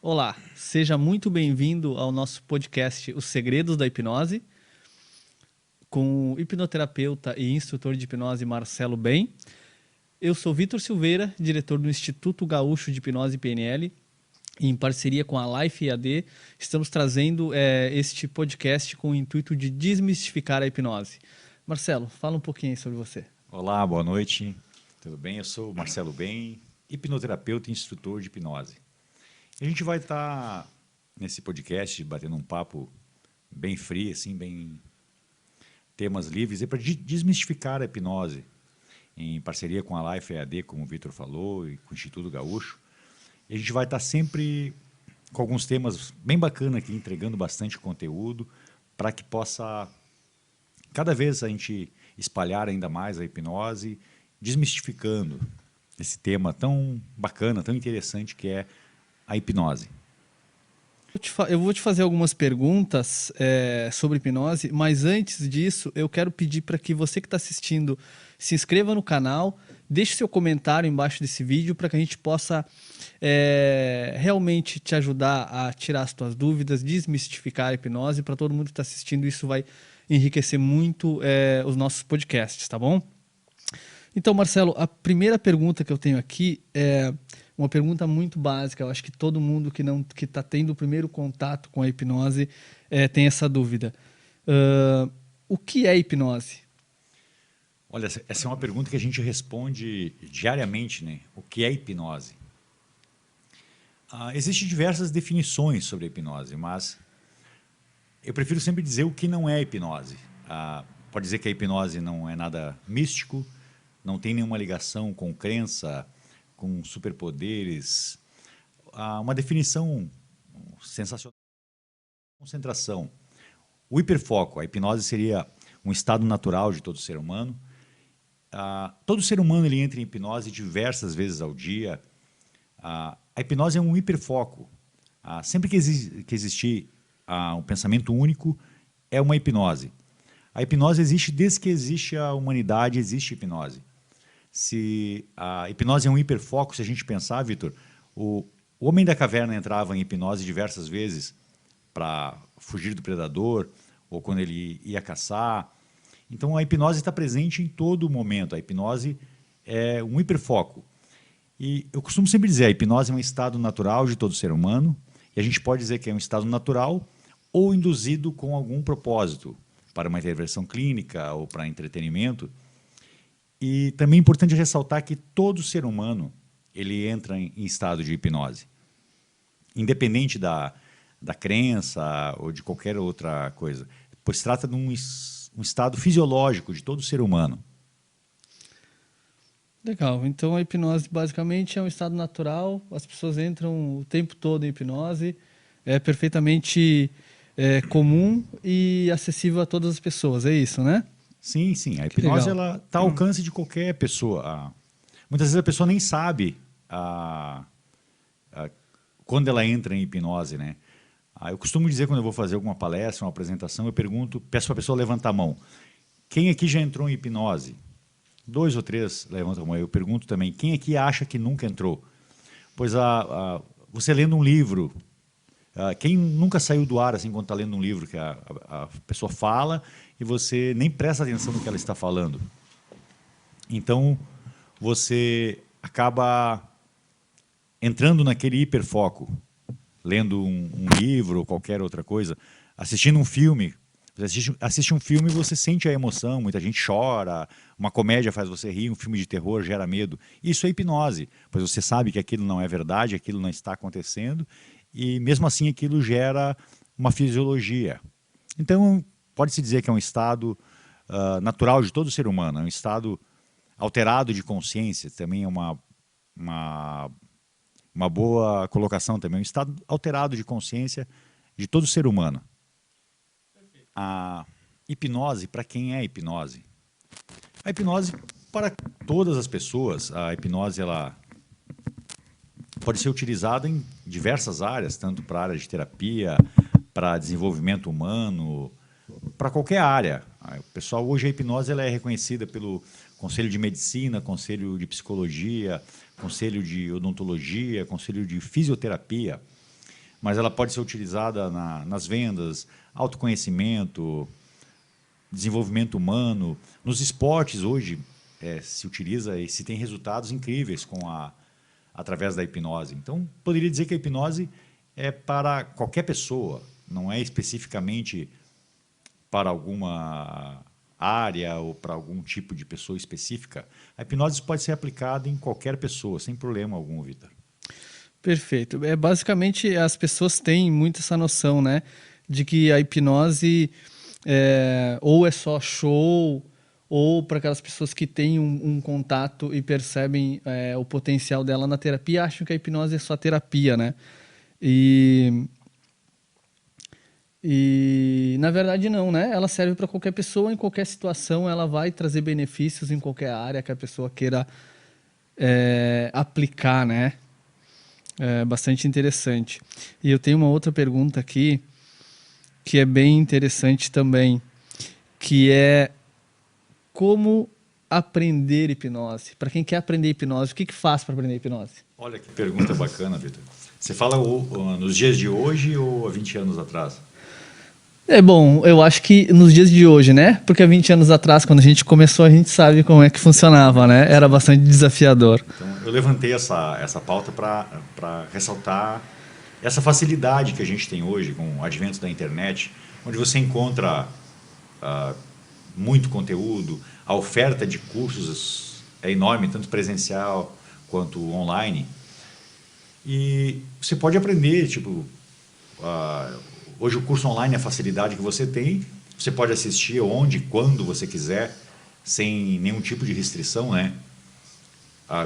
Olá, seja muito bem-vindo ao nosso podcast Os Segredos da Hipnose, com o hipnoterapeuta e instrutor de hipnose Marcelo Bem. Eu sou Vitor Silveira, diretor do Instituto Gaúcho de Hipnose e PNL, e em parceria com a Life EAD, estamos trazendo este podcast com o intuito de desmistificar a hipnose. Marcelo, fala um pouquinho sobre você. Olá, boa noite. Tudo bem? Eu sou Marcelo Bem, hipnoterapeuta e instrutor de hipnose. E a gente vai estar nesse podcast batendo um papo bem free, assim, bem temas livres, para desmistificar a hipnose, em parceria com a Life EAD, como o Vitor falou, e com o Instituto Gaúcho. E a gente vai estar sempre com alguns temas bem bacanas aqui, entregando bastante conteúdo, para que possa, cada vez a gente espalhar ainda mais a hipnose, desmistificando esse tema tão bacana, tão interessante que é a hipnose. Eu vou te fazer algumas perguntas sobre hipnose, mas antes disso, eu quero pedir para que você que está assistindo se inscreva no canal, deixe seu comentário embaixo desse vídeo para que a gente possa realmente te ajudar a tirar as tuas dúvidas, desmistificar a hipnose. Para todo mundo que está assistindo, isso vai enriquecer muito os nossos podcasts, tá bom? Então, Marcelo, a primeira pergunta que eu tenho aqui é uma pergunta muito básica. Eu acho que todo mundo que está tendo o primeiro contato com a hipnose tem essa dúvida. O que é hipnose? Olha, essa é uma pergunta que a gente responde diariamente, né? O que é hipnose? Existem diversas definições sobre a hipnose, mas eu prefiro sempre dizer o que não é hipnose. Pode dizer que a hipnose não é nada místico, não tem nenhuma ligação com crença, com superpoderes. Uma definição sensacional: concentração. O hiperfoco, a hipnose seria um estado natural de todo ser humano. Todo ser humano ele entra em hipnose diversas vezes ao dia. A hipnose é um hiperfoco. Sempre que existir um pensamento único, é uma hipnose. A hipnose existe desde que existe a humanidade, existe hipnose. Se a hipnose é um hiperfoco, se a gente pensar, Vitor, o homem da caverna entrava em hipnose diversas vezes para fugir do predador ou quando ele ia caçar. Então, a hipnose está presente em todo momento. A hipnose é um hiperfoco. E eu costumo sempre dizer, a hipnose é um estado natural de todo ser humano, e a gente pode dizer que é um estado natural ou induzido com algum propósito, para uma intervenção clínica ou para entretenimento. E também é importante ressaltar que todo ser humano ele entra em estado de hipnose, independente da crença ou de qualquer outra coisa, pois se trata de um estado fisiológico de todo ser humano. Legal, então a hipnose basicamente é um estado natural, as pessoas entram o tempo todo em hipnose, é perfeitamente comum e acessível a todas as pessoas, é isso, né? Sim, sim. A Que hipnose legal. está ao alcance de qualquer pessoa. Muitas vezes a pessoa nem sabe quando ela entra em hipnose, né? Eu costumo dizer, quando eu vou fazer alguma palestra, uma apresentação, eu peço para a pessoa levantar a mão. Quem aqui já entrou em hipnose? 2 ou 3 levantam a mão. Eu pergunto também, quem aqui acha que nunca entrou? Pois você lendo um livro, quem nunca saiu do ar assim quando está lendo um livro que a pessoa fala e você nem presta atenção no que ela está falando? Então, você acaba entrando naquele hiperfoco, lendo um livro ou qualquer outra coisa, assistindo um filme. Você assiste um filme e você sente a emoção, muita gente chora, uma comédia faz você rir, um filme de terror gera medo. Isso é hipnose, pois você sabe que aquilo não é verdade, aquilo não está acontecendo, e mesmo assim aquilo gera uma fisiologia. Então, pode-se dizer que é um estado natural de todo ser humano, é um estado alterado de consciência, também é uma boa colocação também, um estado alterado de consciência de todo ser humano. A hipnose, para quem é hipnose? A hipnose, para todas as pessoas, a hipnose ela pode ser utilizada em diversas áreas, tanto para a área de terapia, para desenvolvimento humano, para qualquer área. O pessoal, hoje a hipnose ela é reconhecida pelo Conselho de Medicina, Conselho de Psicologia, Conselho de Odontologia, Conselho de Fisioterapia. mas ela pode ser utilizada nas vendas, autoconhecimento, desenvolvimento humano. Nos esportes, hoje, se utiliza e se tem resultados incríveis através da hipnose. Então, poderia dizer que a hipnose é para qualquer pessoa, não é especificamente para alguma área ou para algum tipo de pessoa específica. A hipnose pode ser aplicada em qualquer pessoa, sem problema algum, Vitor. Perfeito. Basicamente, as pessoas têm muito essa noção, né, de que a hipnose ou é só show, ou para aquelas pessoas que têm um contato e percebem o potencial dela na terapia, acham que a hipnose é só terapia, né? E na verdade não, né? Ela serve para qualquer pessoa, em qualquer situação, ela vai trazer benefícios em qualquer área que a pessoa queira aplicar, né? É bastante interessante. E eu tenho uma outra pergunta aqui que é bem interessante também, que é como aprender hipnose. Para quem quer aprender hipnose, o que faz para aprender hipnose? Olha que pergunta bacana, Vitor. Você fala nos dias de hoje ou há 20 anos atrás? Bom, eu acho que nos dias de hoje, né? Porque há 20 anos atrás, quando a gente começou, a gente sabe como é que funcionava, né? Era bastante desafiador. Então, eu levantei essa pauta para ressaltar essa facilidade que a gente tem hoje com o advento da internet, onde você encontra muito conteúdo, a oferta de cursos é enorme, tanto presencial quanto online. E você pode aprender, hoje o curso online é a facilidade que você tem, você pode assistir onde, quando você quiser, sem nenhum tipo de restrição, né?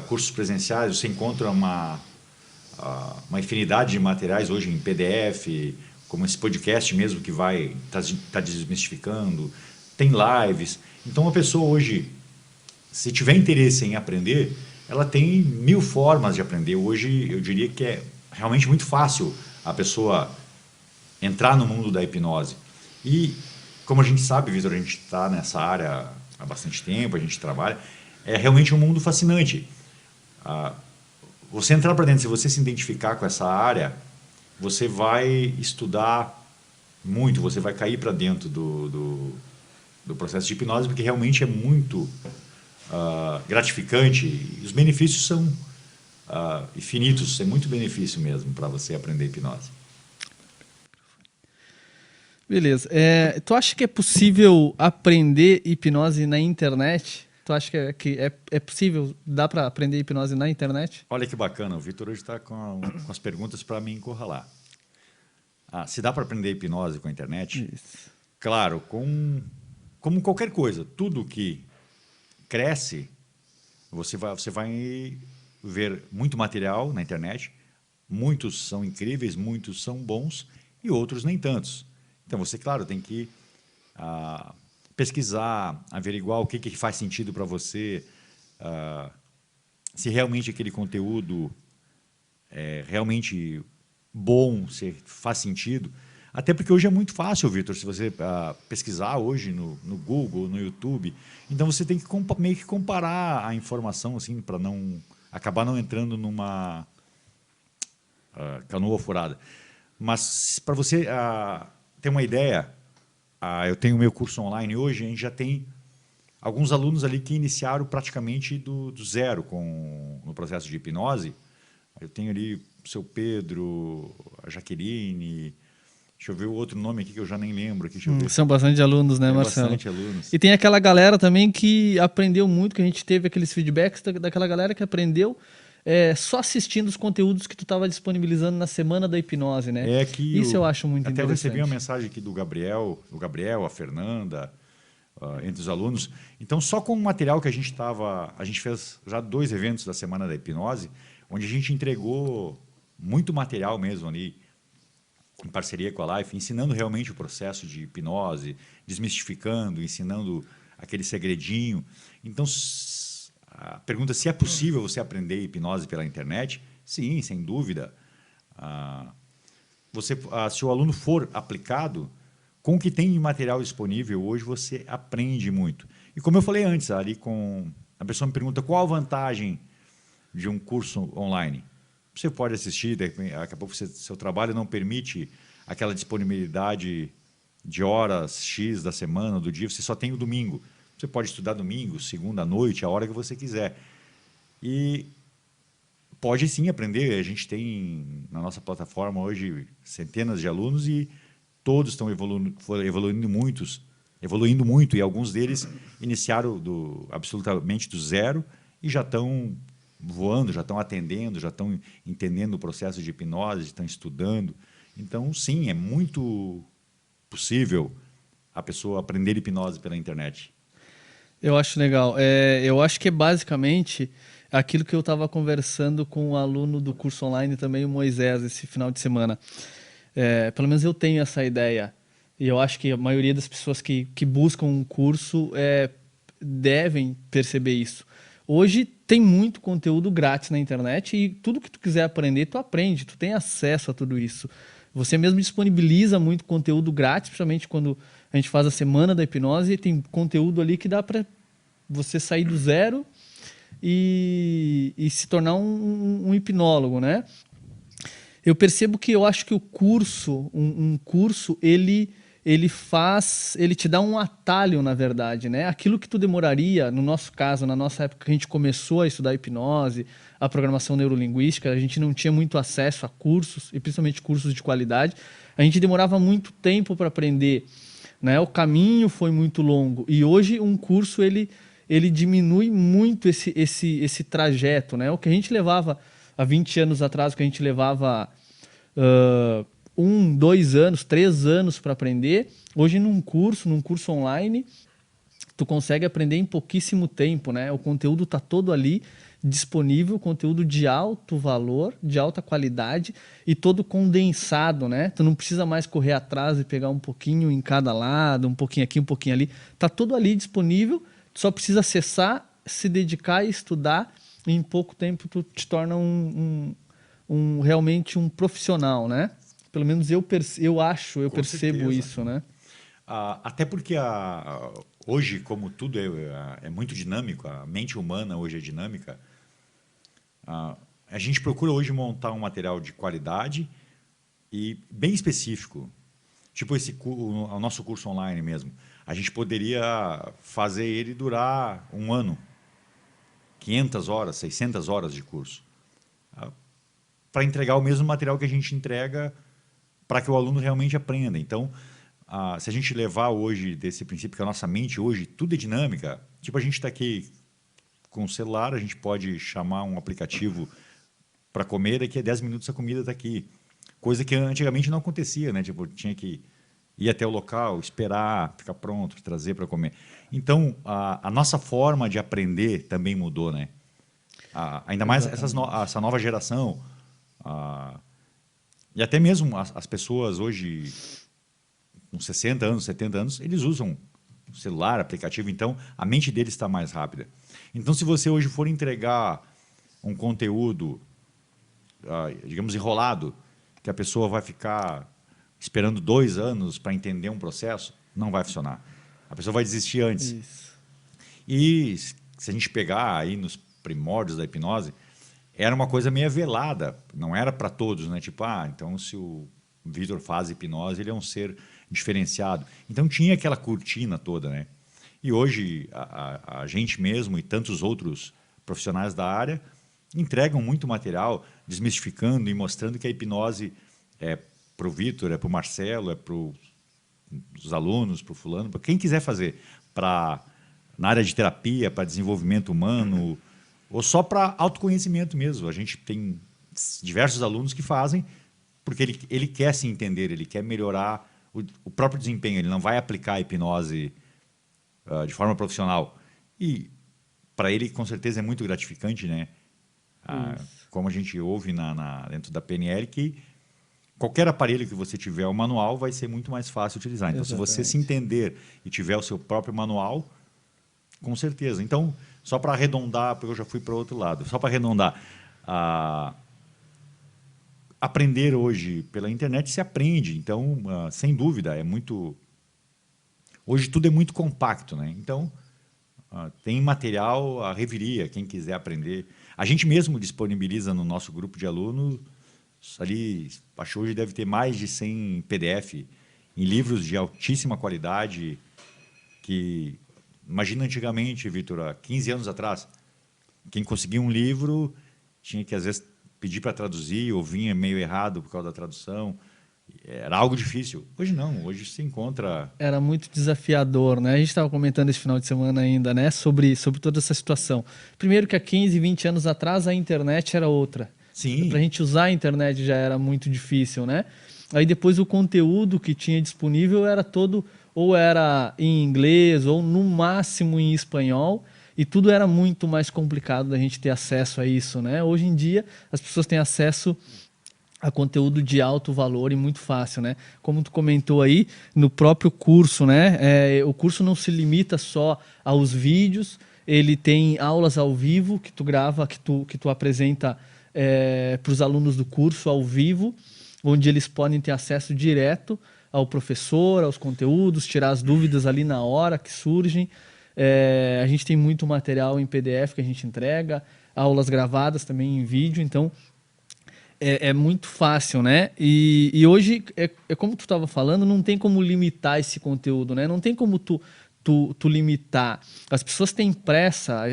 Cursos presenciais, você encontra uma infinidade de materiais hoje em PDF, como esse podcast mesmo que vai tá desmistificando, tem lives. Então a pessoa hoje, se tiver interesse em aprender, ela tem 1000 formas de aprender. Hoje eu diria que é realmente muito fácil a pessoa entrar no mundo da hipnose. E como a gente sabe, Vitor, a gente está nessa área há bastante tempo, a gente trabalha, é realmente um mundo fascinante. Você entrar para dentro, se você se identificar com essa área, você vai estudar muito, você vai cair para dentro do processo de hipnose, porque realmente é muito gratificante e os benefícios são infinitos, é muito benefício mesmo para você aprender hipnose. Beleza. Tu acha que é possível aprender hipnose na internet? Tu acha que é possível, dá para aprender hipnose na internet? Olha que bacana, o Vitor hoje está com as perguntas para me encurralar. Se dá para aprender hipnose com a internet? Isso. Claro, como qualquer coisa, tudo que cresce, você vai ver muito material na internet, muitos são incríveis, muitos são bons e outros nem tantos. Então você, claro, tem que pesquisar, averiguar o que faz sentido para você, se realmente aquele conteúdo é realmente bom, se faz sentido. Até porque hoje é muito fácil, Vitor, se você pesquisar hoje no Google, no YouTube. Então você tem que meio que comparar a informação assim, para acabar não entrando numa canoa furada. Mas para você ter uma ideia, eu tenho o meu curso online hoje, a gente já tem alguns alunos ali que iniciaram praticamente do zero no processo de hipnose. Eu tenho ali o seu Pedro, a Jaqueline, deixa eu ver o outro nome aqui que eu já nem lembro. Aqui, São bastante alunos, né, Marcelo? Bastante alunos. E tem aquela galera também que aprendeu muito, que a gente teve aqueles feedbacks daquela galera que aprendeu só assistindo os conteúdos que tu estava disponibilizando na semana da hipnose, né? Isso eu acho muito interessante. Até eu recebi uma mensagem aqui do Gabriel, a Fernanda, entre os alunos. Então, só com o material que a gente fez já 2 eventos da semana da hipnose, onde a gente entregou muito material mesmo ali, em parceria com a Life, ensinando realmente o processo de hipnose, desmistificando, ensinando aquele segredinho. Então, a pergunta se é possível você aprender hipnose pela internet? Sim, sem dúvida. Se o aluno for aplicado, com o que tem de material disponível hoje, você aprende muito. E como eu falei antes, a pessoa me pergunta qual a vantagem de um curso online. você pode assistir, daqui a pouco seu trabalho não permite aquela disponibilidade de horas X da semana, do dia, você só tem o domingo. Você pode estudar domingo, segunda à noite, a hora que você quiser. E pode sim aprender. A gente tem na nossa plataforma hoje centenas de alunos e todos estão evoluindo muito, e alguns deles iniciaram absolutamente do zero e já estão voando, já estão atendendo, já estão entendendo o processo de hipnose, estão estudando. Então, sim, é muito possível a pessoa aprender hipnose pela internet. Eu acho legal. Eu acho que é basicamente aquilo que eu estava conversando com um aluno do curso online também, o Moisés, esse final de semana. Pelo menos eu tenho essa ideia. E eu acho que a maioria das pessoas que buscam um curso devem perceber isso. Hoje tem muito conteúdo grátis na internet e tudo que tu quiser aprender, tu aprende, tu tem acesso a tudo isso. Você mesmo disponibiliza muito conteúdo grátis, principalmente quando a gente faz a semana da hipnose, e tem conteúdo ali que dá para você sair do zero e se tornar um hipnólogo, né? Eu percebo que eu acho que o curso, um curso, ele te dá um atalho, na verdade, né? Aquilo que tu demoraria, no nosso caso, na nossa época que a gente começou a estudar hipnose, a programação neurolinguística, a gente não tinha muito acesso a cursos, e principalmente cursos de qualidade, a gente demorava muito tempo para aprender, né? O caminho foi muito longo, e hoje um curso, ele diminui muito esse trajeto, né? O que a gente levava há 20 anos atrás, o que a gente levava 2 anos, 3 anos para aprender. Hoje, num curso online, tu consegue aprender em pouquíssimo tempo, né? O conteúdo está todo ali disponível, conteúdo de alto valor, de alta qualidade e todo condensado, né? Tu não precisa mais correr atrás e pegar um pouquinho em cada lado, um pouquinho aqui, um pouquinho ali. Tá tudo ali disponível, tu só precisa acessar, se dedicar e estudar, e em pouco tempo tu te torna realmente um profissional, né? Pelo menos eu Com percebo certeza. isso, né? Até porque hoje, como tudo é muito dinâmico, a mente humana hoje é dinâmica, a gente procura hoje montar um material de qualidade e bem específico. Tipo o nosso curso online mesmo. A gente poderia fazer ele durar 1 ano, 500 horas, 600 horas de curso, para entregar o mesmo material que a gente entrega para que o aluno realmente aprenda. Então, se a gente levar hoje desse princípio que a nossa mente hoje, tudo é dinâmica, tipo a gente está aqui com o celular, a gente pode chamar um aplicativo para comer, daqui a 10 minutos a comida está aqui. Coisa que antigamente não acontecia, né? Tipo, tinha que ir até o local, esperar, ficar pronto, trazer para comer. Então, a nossa forma de aprender também mudou, né? Ainda mais essa nova geração. E até mesmo as pessoas hoje, com 60 anos, 70 anos, eles usam celular, aplicativo, então a mente deles está mais rápida. Então, se você hoje for entregar um conteúdo, digamos, enrolado, que a pessoa vai ficar esperando 2 anos para entender um processo, não vai funcionar. A pessoa vai desistir antes. Isso. E se a gente pegar aí nos primórdios da hipnose, era uma coisa meio velada, não era para todos, né? Tipo, então se o Vitor faz hipnose, ele é um ser diferenciado. Então tinha aquela cortina toda, né? E hoje a gente mesmo e tantos outros profissionais da área entregam muito material, desmistificando e mostrando que a hipnose é para o Vitor, é para o Marcelo, é para os alunos, para o fulano, para quem quiser fazer, na área de terapia, para desenvolvimento humano, ou só para autoconhecimento mesmo. A gente tem diversos alunos que fazem porque ele quer se entender, ele quer melhorar o próprio desempenho, ele não vai aplicar a hipnose de forma profissional. E para ele, com certeza, é muito gratificante, né? Como a gente ouve dentro da PNL, que qualquer aparelho que você tiver, o manual vai ser muito mais fácil de utilizar. Então, Exatamente. se você se entender e tiver o seu próprio manual, com certeza. Então, só para arredondar, porque eu já fui para o outro lado, só para arredondar, aprender hoje pela internet se aprende. Então, sem dúvida, é muito... Hoje tudo é muito compacto, né? Então, tem material a reviria, quem quiser aprender. A gente mesmo disponibiliza no nosso grupo de alunos, ali, acho que hoje deve ter mais de 100 PDF em livros de altíssima qualidade, que, imagina antigamente, Vitor, há 15 anos atrás, quem conseguia um livro tinha que, às vezes, pedir para traduzir, ou vinha meio errado por causa da tradução. Era algo difícil. Hoje não, hoje se encontra... Era muito desafiador, né? A gente estava comentando esse final de semana ainda, né? Sobre toda essa situação. Primeiro que há 15, 20 anos atrás a internet era outra. Sim. Para a gente usar a internet já era muito difícil, né? Aí depois o conteúdo que tinha disponível era todo, ou era em inglês, ou no máximo em espanhol, e tudo era muito mais complicado da gente ter acesso a isso, né? Hoje em dia as pessoas têm acesso a conteúdo de alto valor e muito fácil, né? Como tu comentou aí, no próprio curso, né? O curso não se limita só aos vídeos, ele tem aulas ao vivo que tu grava, que tu apresenta para os alunos do curso ao vivo, onde eles podem ter acesso direto ao professor, aos conteúdos, tirar as dúvidas ali na hora que surgem. A gente tem muito material em PDF que a gente entrega, aulas gravadas também em vídeo, então é muito fácil, né? E hoje, é como tu estava falando, não tem como limitar esse conteúdo, né? Não tem como tu limitar. As pessoas têm pressa.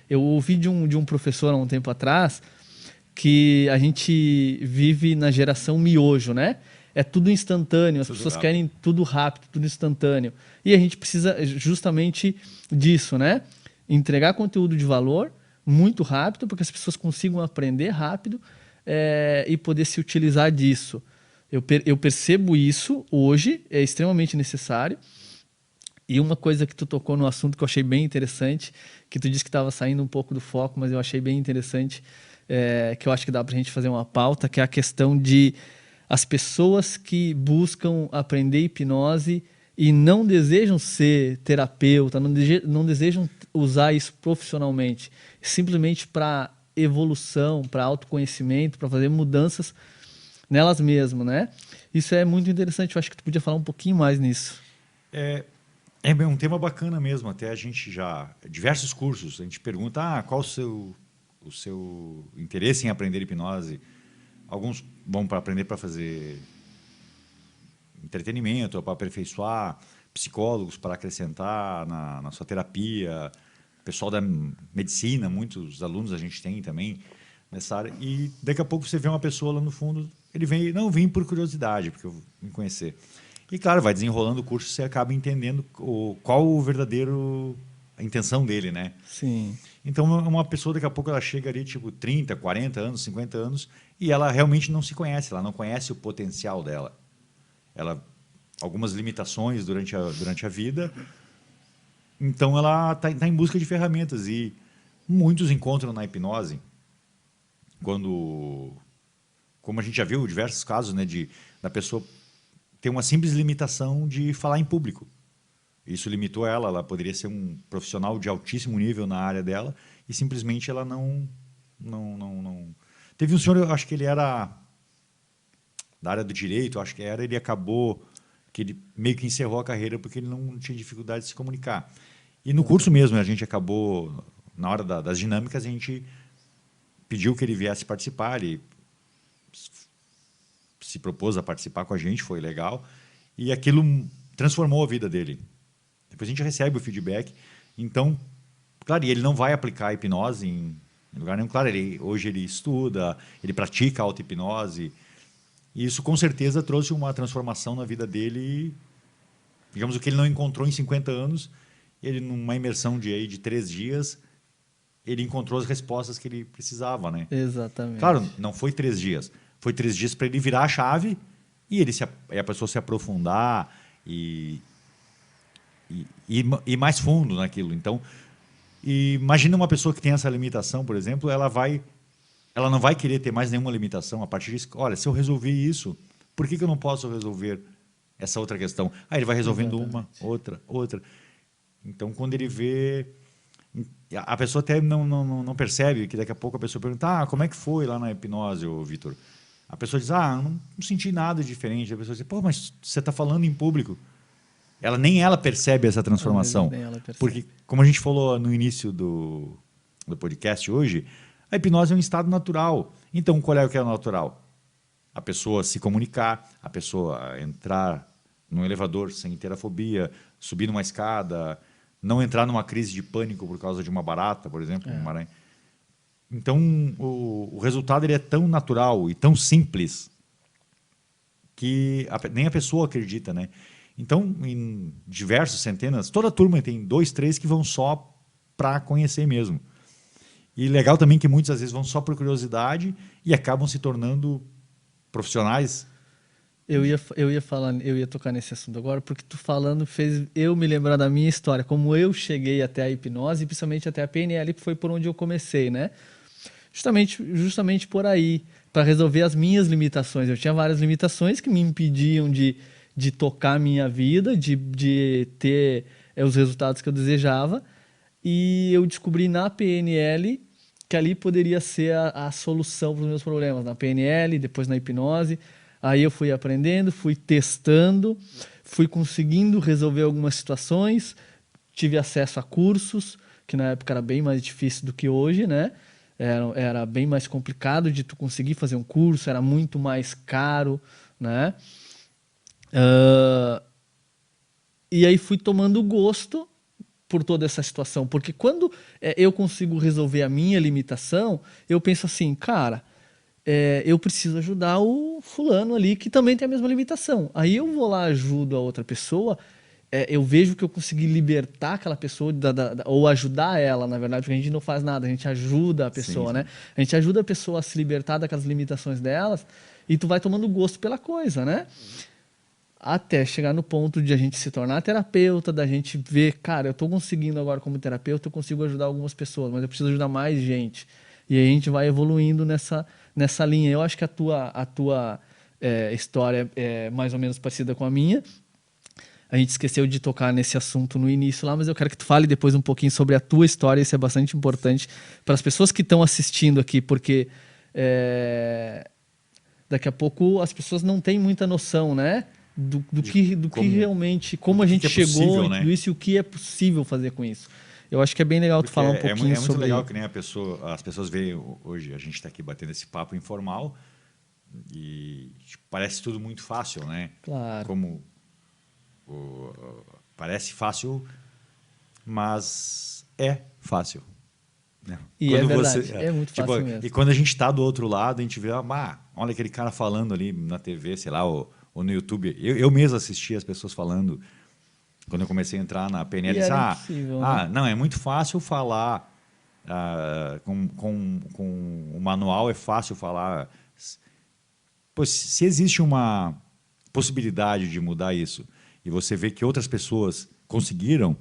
Eu ouvi de um professor há um tempo atrás que a gente vive na geração miojo, né? É tudo instantâneo, as pessoas querem tudo rápido, tudo instantâneo. E a gente precisa justamente disso, né? Entregar conteúdo de valor muito rápido, para que as pessoas consigam aprender rápido e poder se utilizar disso. Eu percebo isso hoje, é extremamente necessário. E uma coisa que tu tocou no assunto que eu achei bem interessante, que tu disse que estava saindo um pouco do foco, mas eu achei bem interessante, que eu acho que dá para a gente fazer uma pauta, que é a questão de as pessoas que buscam aprender hipnose e não desejam ser terapeuta, não desejam usar isso profissionalmente, simplesmente para evolução, para autoconhecimento, para fazer mudanças nelas mesmas, né? Isso é muito interessante, eu acho que tu podia falar um pouquinho mais nisso. É um tema bacana mesmo, até a gente já... Diversos cursos, a gente pergunta qual o seu interesse em aprender hipnose. Alguns vão para aprender para fazer entretenimento, ou para aperfeiçoar, psicólogos para acrescentar na sua terapia, pessoal da medicina, muitos alunos a gente tem também nessa área. E daqui a pouco você vê uma pessoa lá no fundo, ele vem por curiosidade, porque eu vim conhecer. E, claro, vai desenrolando o curso, você acaba entendendo qual o verdadeiro... a intenção dele, né? Sim. Então, uma pessoa, daqui a pouco, ela chega ali, tipo, 30, 40 anos, 50 anos, e ela realmente não se conhece, ela não conhece o potencial dela. Algumas limitações durante a vida, então ela tá em busca de ferramentas. E muitos encontram na hipnose, como a gente já viu diversos casos, né, da pessoa ter uma simples limitação de falar em público. Isso limitou ela poderia ser um profissional de altíssimo nível na área dela e simplesmente ela não... Teve um senhor, eu acho que ele era da área do direito, acho que ele acabou, que ele meio que encerrou a carreira porque ele não tinha dificuldade de se comunicar. E no curso mesmo, a gente acabou, na hora das dinâmicas, a gente pediu que ele viesse participar, ele se propôs a participar com a gente, foi legal, e aquilo transformou a vida dele. Depois a gente recebe o feedback. Então, claro, e ele não vai aplicar a hipnose em lugar nenhum. Claro, hoje ele estuda, ele pratica auto-hipnose. E isso, com certeza, trouxe uma transformação na vida dele. Digamos, o que ele não encontrou em 50 anos, ele, numa imersão de 3 dias, ele encontrou as respostas que ele precisava, né? Exatamente. Claro, não foi 3 dias. Foi 3 dias para ele virar a chave e a pessoa se aprofundar e mais fundo naquilo. Então, imagina uma pessoa que tem essa limitação, por exemplo, ela não vai querer ter mais nenhuma limitação a partir disso. Olha, se eu resolvi isso, por que eu não posso resolver essa outra questão? Aí ele vai resolvendo Exatamente. uma, outra. Então, quando ele vê... A pessoa até não percebe que daqui a pouco a pessoa pergunta como é que foi lá na hipnose, Vitor? A pessoa diz, não senti nada diferente. A pessoa diz, pô, mas você está falando em público. Nem ela percebe essa transformação. Nem ela percebe. Porque, como a gente falou no início do podcast hoje, A hipnose é um estado natural. Então, qual é o que é natural? A pessoa se comunicar, a pessoa entrar num elevador sem ter a fobia, subir numa escada, não entrar numa crise de pânico por causa de uma barata, por exemplo, uma aranha. Então, o resultado ele é tão natural e tão simples que nem a pessoa acredita, né? Então, em diversos, centenas, toda turma tem 2, 3 que vão só para conhecer mesmo. E legal também que muitas às vezes vão só por curiosidade e acabam se tornando profissionais. Eu ia tocar nesse assunto agora, porque tu falando fez eu me lembrar da minha história, como eu cheguei até a hipnose, e principalmente até a PNL, que foi por onde eu comecei, né? Justamente por aí, para resolver as minhas limitações. Eu tinha várias limitações que me impediam de tocar a minha vida, de ter os resultados que eu desejava, e eu descobri na PNL que ali poderia ser a solução para os meus problemas. Na PNL, depois na hipnose. Aí eu fui aprendendo, fui testando, fui conseguindo resolver algumas situações, tive acesso a cursos, que na época era bem mais difícil do que hoje, né? Era bem mais complicado de tu conseguir fazer um curso, era muito mais caro, né? E aí fui tomando gosto por toda essa situação, porque quando eu consigo resolver a minha limitação, eu penso assim, cara, eu preciso ajudar o fulano ali que também tem a mesma limitação. Aí eu vou lá, ajudo a outra pessoa, eu vejo que eu consegui libertar aquela pessoa ou ajudar ela, na verdade, porque a gente não faz nada, a gente ajuda a pessoa, Sim, né? sim. A gente ajuda a pessoa a se libertar daquelas limitações delas e tu vai tomando gosto pela coisa, né? Até chegar no ponto de a gente se tornar terapeuta, da gente ver, cara, eu tô conseguindo agora como terapeuta, eu consigo ajudar algumas pessoas, mas eu preciso ajudar mais gente. E aí a gente vai evoluindo nessa linha. Eu acho que a tua história é mais ou menos parecida com a minha. A gente esqueceu de tocar nesse assunto no início lá, mas eu quero que tu fale depois um pouquinho sobre a tua história. Isso é bastante importante para as pessoas que estão assistindo aqui, porque daqui a pouco as pessoas não têm muita noção, né? Do que realmente, como a gente que é chegou possível, em tudo né? isso e o que é possível fazer com isso. Eu acho que é bem legal tu Porque falar um pouquinho é muito legal sobre. que nem as pessoas veem hoje, a gente está aqui batendo esse papo informal e tipo, parece tudo muito fácil, né? Claro. Como parece fácil, mas é fácil. Né? E é Quando verdade, é muito tipo, fácil e mesmo. quando a gente está do outro lado, a gente vê, olha aquele cara falando ali na TV, sei lá, ou no YouTube. Eu mesmo assisti as pessoas falando. Quando eu comecei a entrar na PNL, E disse, era impossível, né? não, é muito fácil falar com o manual, é fácil falar. Pois, se existe uma possibilidade de mudar isso e você vê que outras pessoas conseguiram,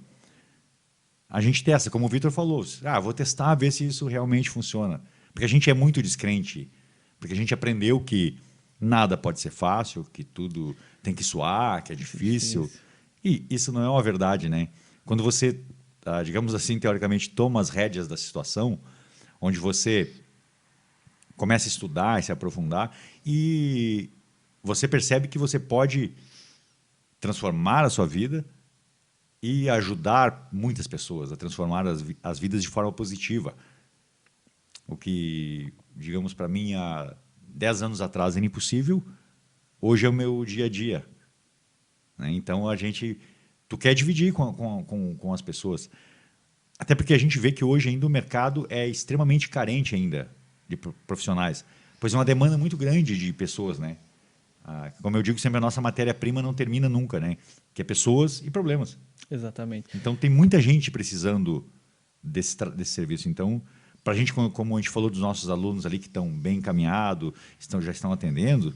a gente testa, como o Vitor falou. Vou testar, ver se isso realmente funciona. Porque a gente é muito descrente, porque a gente aprendeu que nada pode ser fácil, que tudo tem que suar, que é difícil. Difícil. E isso não é uma verdade, né? Quando você, digamos assim, teoricamente, toma as rédeas da situação, onde você começa a estudar e se aprofundar, e você percebe que você pode transformar a sua vida e ajudar muitas pessoas a transformar as vidas de forma positiva. O que, digamos, para mim, há 10 anos atrás era impossível, hoje é o meu dia a dia. Né? Então, tu quer dividir com as pessoas. Até porque a gente vê que hoje ainda o mercado é extremamente carente ainda de profissionais, pois é uma demanda muito grande de pessoas, né? Como eu digo sempre, a nossa matéria-prima não termina nunca, né? Que é pessoas e problemas. Exatamente. Então, tem muita gente precisando desse serviço. Então, para a gente, como a gente falou dos nossos alunos ali que estão bem encaminhados, já estão atendendo,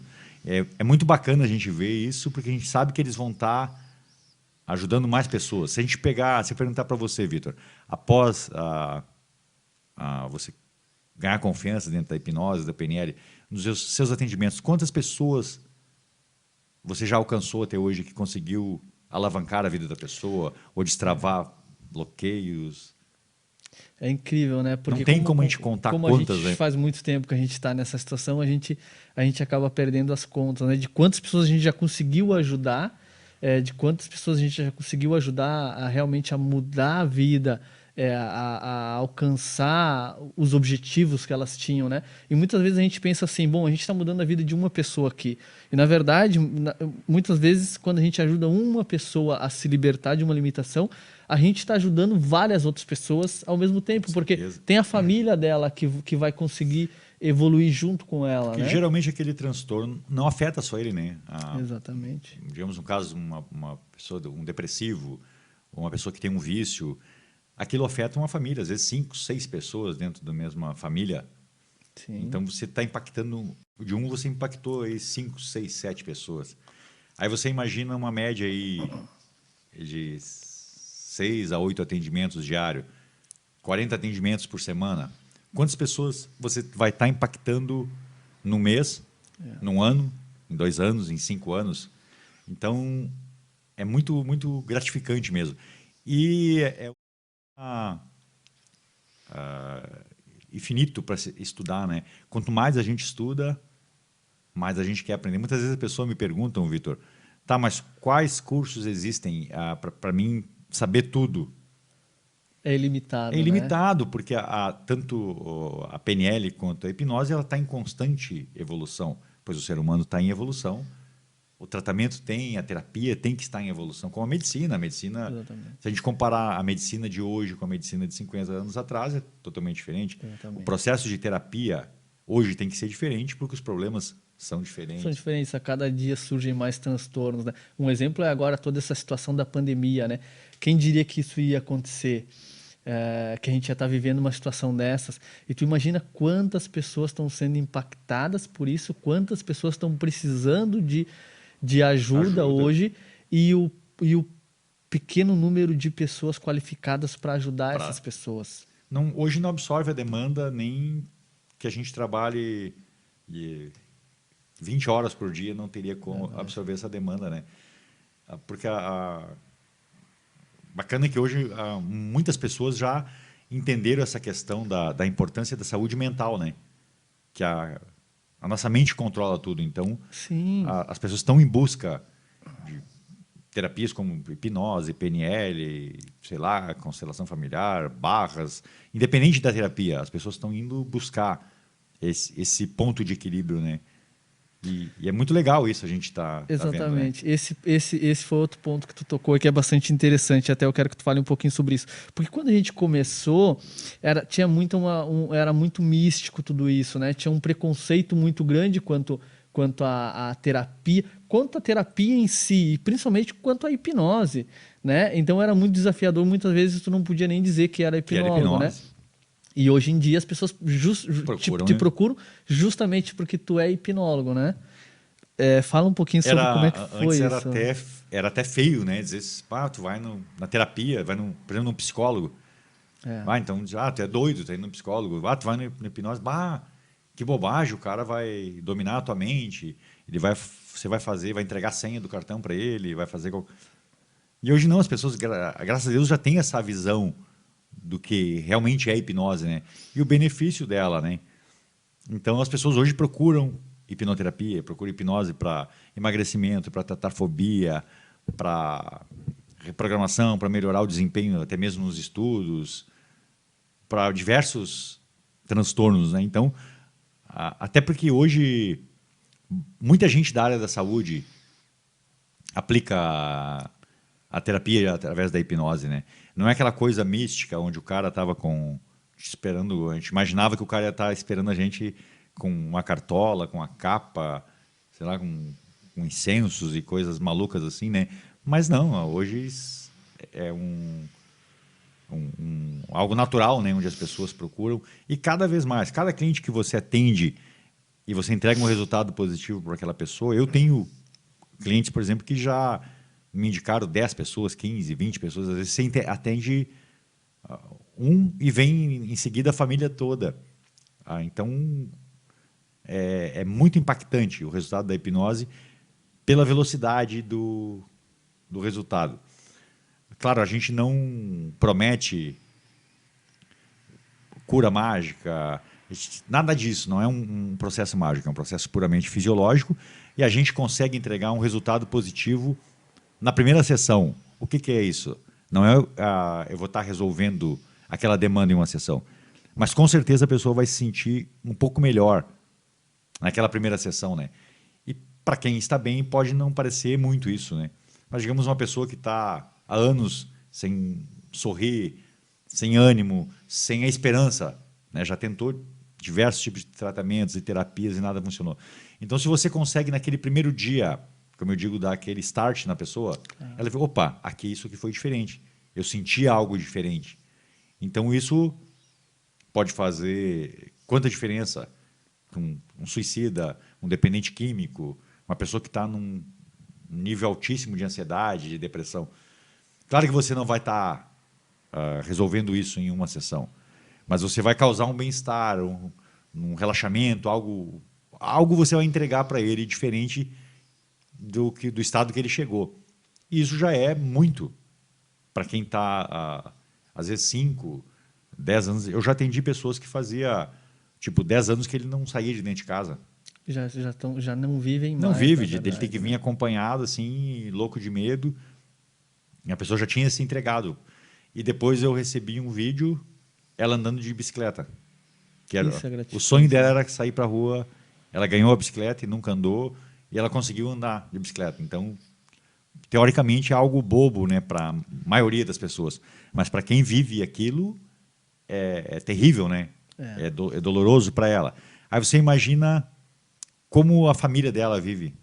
é muito bacana a gente ver isso, porque a gente sabe que eles vão estar ajudando mais pessoas. Se a gente perguntar para você, Vitor, após você ganhar confiança dentro da hipnose, da PNL, nos seus atendimentos, quantas pessoas você já alcançou até hoje que conseguiu alavancar a vida da pessoa ou destravar bloqueios? É incrível, né? Não Porque tem como a gente contar como a gente quantas, né? faz muito tempo que a gente está nessa situação, a gente acaba perdendo as contas, né? De quantas pessoas a gente já conseguiu ajudar, de quantas pessoas a gente já conseguiu ajudar a realmente a mudar a vida, a alcançar os objetivos que elas tinham, né? E muitas vezes a gente pensa assim, bom, a gente está mudando a vida de uma pessoa aqui. E na verdade, muitas vezes quando a gente ajuda uma pessoa a se libertar de uma limitação, a gente está ajudando várias outras pessoas ao mesmo tempo, porque tem a família dela que vai conseguir evoluir junto com ela, Porque né? geralmente aquele transtorno não afeta só ele, né? Exatamente. Digamos um caso, uma pessoa, um depressivo, ou uma pessoa que tem um vício, aquilo afeta uma família, às vezes 5, 6 pessoas dentro da mesma família. Sim. Então você está impactando, de um você impactou aí 5, 6, 7 pessoas. Aí você imagina uma média aí de 6 a 8 atendimentos diários, 40 atendimentos por semana. Quantas pessoas você vai estar impactando no mês, num ano, em 2 anos, em 5 anos? Então, é muito, muito gratificante mesmo. E infinito para estudar, né? Quanto mais a gente estuda, mais a gente quer aprender. Muitas vezes as pessoas me perguntam, Vitor, tá, mas quais cursos existem para mim saber tudo? É ilimitado, É né? ilimitado, porque tanto a PNL quanto a hipnose ela está em constante evolução, pois o ser humano está em evolução. O tratamento tem, a terapia tem que estar em evolução, como a medicina. A medicina, Exatamente. se a gente comparar a medicina de hoje com a medicina de 50 anos atrás, é totalmente diferente. Exatamente. O processo de terapia hoje tem que ser diferente porque os problemas são diferentes. São diferentes, a cada dia surgem mais transtornos, né? Um exemplo é agora toda essa situação da pandemia, né? Quem diria que isso ia acontecer? Que a gente já está vivendo uma situação dessas. E tu imagina quantas pessoas estão sendo impactadas por isso, quantas pessoas estão precisando de ajuda hoje e o pequeno número de pessoas qualificadas para ajudar essas pessoas. Hoje não absorve a demanda nem que a gente trabalhe 20 horas por dia, não teria como absorver essa demanda, né? Porque bacana que hoje muitas pessoas já entenderam essa questão da importância da saúde mental, né? Que a nossa mente controla tudo. Então, Sim. As pessoas estão em busca de terapias como hipnose, PNL, sei lá, constelação familiar, barras. Independente da terapia, as pessoas estão indo buscar esse ponto de equilíbrio, né? E é muito legal isso, a gente tá Exatamente. vendo, né? Esse foi outro ponto que tu tocou e que é bastante interessante. Até eu quero que tu fale um pouquinho sobre isso. Porque quando a gente começou, tinha muito era muito místico tudo isso, né? Tinha um preconceito muito grande quanto à terapia, quanto à terapia em si, e principalmente quanto à hipnose, né? Então era muito desafiador, muitas vezes tu não podia nem dizer que era hipnólogo, né? E hoje em dia as pessoas te procuram justamente porque tu é hipnólogo, né? Fala um pouquinho sobre como é que foi antes isso. Era até feio, né? Dizer, tu vai na terapia, vai por exemplo, num psicólogo. Então, tu é doido, tu é indo no psicólogo. Tu vai no hipnose, que bobagem, o cara vai dominar a tua mente, você vai entregar a senha do cartão para ele, vai fazer... E hoje não, as pessoas, graças a Deus, já têm essa visão do que realmente é hipnose, né? E o benefício dela, né? Então, as pessoas hoje procuram hipnoterapia, procuram hipnose para emagrecimento, para tratar fobia, para reprogramação, para melhorar o desempenho, até mesmo nos estudos, para diversos transtornos, né? Então, até porque hoje muita gente da área da saúde aplica a terapia através da hipnose, né? Não é aquela coisa mística onde o cara estava esperando, a gente imaginava que o cara ia estar esperando a gente com uma cartola, com a capa, sei lá, com incensos e coisas malucas assim, né? Mas não, hoje é algo natural, né? Onde as pessoas procuram e cada vez mais, cada cliente que você atende e você entrega um resultado positivo para aquela pessoa. Eu tenho clientes, por exemplo, que já me indicaram 10 pessoas, 15, 20 pessoas. Às vezes você atende e vem em seguida a família toda. Então, é muito impactante o resultado da hipnose pela velocidade do resultado. Claro, a gente não promete cura mágica, nada disso, não é um processo mágico, é um processo puramente fisiológico e a gente consegue entregar um resultado positivo na primeira sessão. O que é isso? Não é eu vou estar resolvendo aquela demanda em uma sessão. Mas com certeza a pessoa vai se sentir um pouco melhor naquela primeira sessão, né? E para quem está bem pode não parecer muito isso, né? Mas digamos uma pessoa que está há anos sem sorrir, sem ânimo, sem a esperança, né? Já tentou diversos tipos de tratamentos e terapias e nada funcionou. Então, se você consegue naquele primeiro dia, como eu digo, dar aquele start na pessoa, ela vê, opa, aqui isso aqui foi diferente. Eu senti algo diferente. Então, isso pode fazer quanta diferença um suicida, um dependente químico, uma pessoa que está num nível altíssimo de ansiedade, de depressão. Claro que você não vai estar resolvendo isso em uma sessão, mas você vai causar um bem-estar, um relaxamento, algo você vai entregar para ele diferente do estado que ele chegou. E isso já é muito para quem está, às vezes, 5, 10 anos. Eu já atendi pessoas que fazia tipo 10 anos que ele não saía de dentro de casa. Já não vivem mais. Não vive, dele ter que vir acompanhado, assim, louco de medo. E a pessoa já tinha se entregado. E depois eu recebi um vídeo, ela andando de bicicleta. Que era, o sonho dela era sair para a rua. Ela ganhou a bicicleta e nunca andou. E ela conseguiu andar de bicicleta. Então, teoricamente, é algo bobo, né, para a maioria das pessoas. Mas para quem vive aquilo, é terrível, né? É doloroso para ela. Aí você imagina como a família dela vive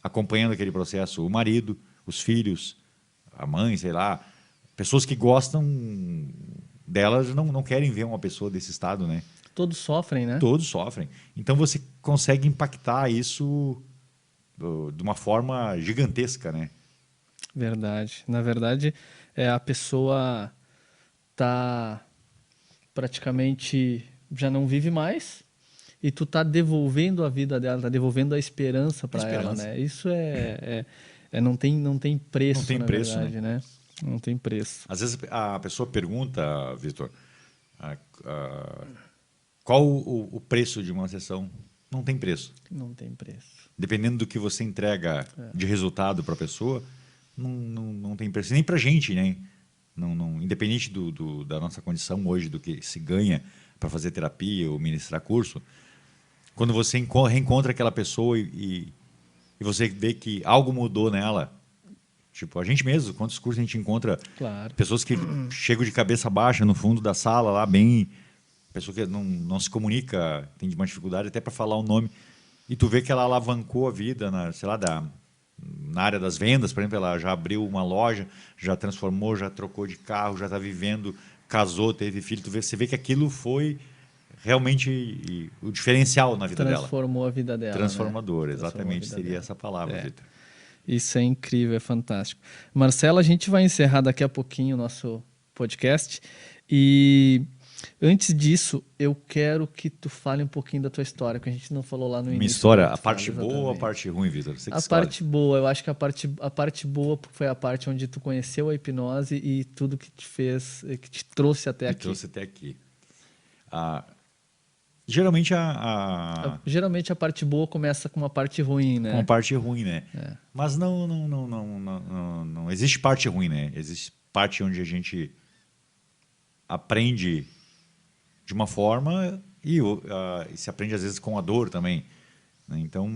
acompanhando aquele processo. O marido, os filhos, a mãe, sei lá. Pessoas que gostam delas não querem ver uma pessoa desse estado, né? Todos sofrem, né? Todos sofrem. Então você consegue impactar isso de uma forma gigantesca, né? Verdade. Na verdade, a pessoa tá praticamente já não vive mais e tu tá devolvendo a vida dela, tá devolvendo a esperança para ela, né? Isso não tem preço, não tem na preço, verdade, né? Não tem preço. Às vezes a pessoa pergunta, Vitor, qual o preço de uma sessão? Não tem preço. Não tem preço. Dependendo do que você entrega de resultado para a pessoa, não tem preço. Nem para a gente, né? Independente da nossa condição hoje, do que se ganha para fazer terapia ou ministrar curso, quando você reencontra aquela pessoa e você vê que algo mudou nela, tipo, a gente mesmo, quantos cursos a gente encontra pessoas que chegam de cabeça baixa no fundo da sala, lá bem, pessoa que não se comunica, tem uma dificuldade até para falar o nome, e tu vê que ela alavancou a vida, na área das vendas, por exemplo, ela já abriu uma loja, já transformou, já trocou de carro, já está vivendo, casou, teve filho. Você vê que aquilo foi realmente o diferencial na vida dela. Transformou a vida dela. Transformador, né? exatamente, seria dela. Essa palavra, Vitor. Isso é incrível, é fantástico. Marcelo, a gente vai encerrar daqui a pouquinho o nosso podcast. E antes disso, eu quero que tu fale um pouquinho da tua história, que a gente não falou lá no início. Minha história, a parte boa ou a parte ruim, Vitor? A parte boa, eu acho que a parte boa foi a parte onde tu conheceu a hipnose e tudo que te fez, que te trouxe até aqui. Trouxe até aqui. Geralmente geralmente a parte boa começa com uma parte ruim, né? Com uma parte ruim, né? Mas não existe parte ruim, né? Existe parte onde a gente aprende de uma forma e se aprende às vezes com a dor também, né? Então,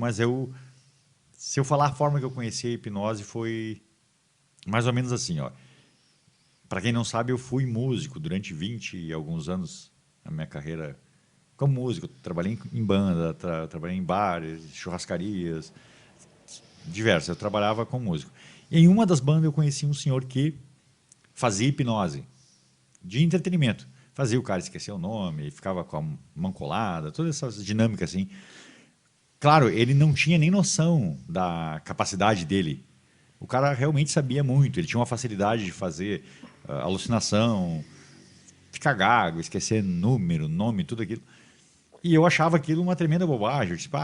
se eu falar a forma que eu conheci a hipnose foi mais ou menos assim, ó. Para quem não sabe, eu fui músico durante 20 e alguns anos na minha carreira como músico. Trabalhei em banda, trabalhei em bares, churrascarias, diversas. Eu trabalhava como músico. E em uma das bandas eu conheci um senhor que fazia hipnose de entretenimento. Fazia o cara esquecer o nome, ficava com a mão colada, todas essas dinâmicas assim. Claro, ele não tinha nem noção da capacidade dele. O cara realmente sabia muito. Ele tinha uma facilidade de fazer alucinação, ficar gago, esquecer número, nome, tudo aquilo. E eu achava aquilo uma tremenda bobagem. Eu, tipo,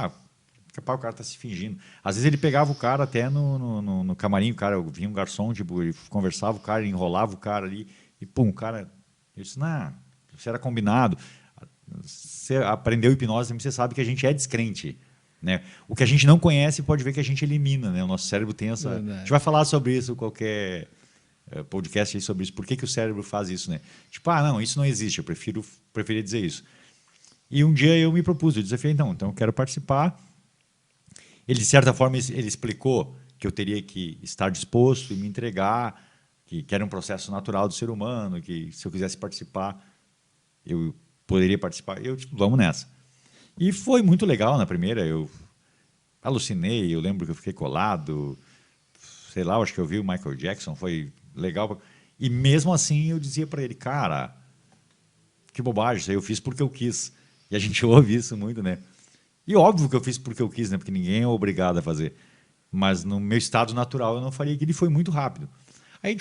capaz o cara está se fingindo. Às vezes ele pegava o cara até no camarim, o cara vinha um garçom, tipo, ele conversava, o cara ele enrolava o cara ali e pum, o cara... Eu disse, isso era combinado. Você aprendeu hipnose, você sabe que a gente é descrente, né? O que a gente não conhece pode ver que a gente elimina, né? O nosso cérebro tem essa... Verdade. A gente vai falar sobre isso qualquer podcast aí sobre isso. Por que o cérebro faz isso, né? Tipo, não, isso não existe. Eu preferia dizer isso. E um dia eu me propus, eu desafiei, então eu quero participar. Ele, de certa forma, ele explicou que eu teria que estar disposto e me entregar, que era um processo natural do ser humano, que se eu quisesse participar, eu poderia participar. Eu, tipo, vamos nessa. E foi muito legal na primeira, eu alucinei, eu lembro que eu fiquei colado, sei lá, acho que eu vi o Michael Jackson, foi legal. E mesmo assim eu dizia para ele, cara, que bobagem, isso aí eu fiz porque eu quis. E a gente ouve isso muito, né? E óbvio que eu fiz porque eu quis, né? Porque ninguém é obrigado a fazer. Mas no meu estado natural eu não faria aquilo e foi muito rápido. Aí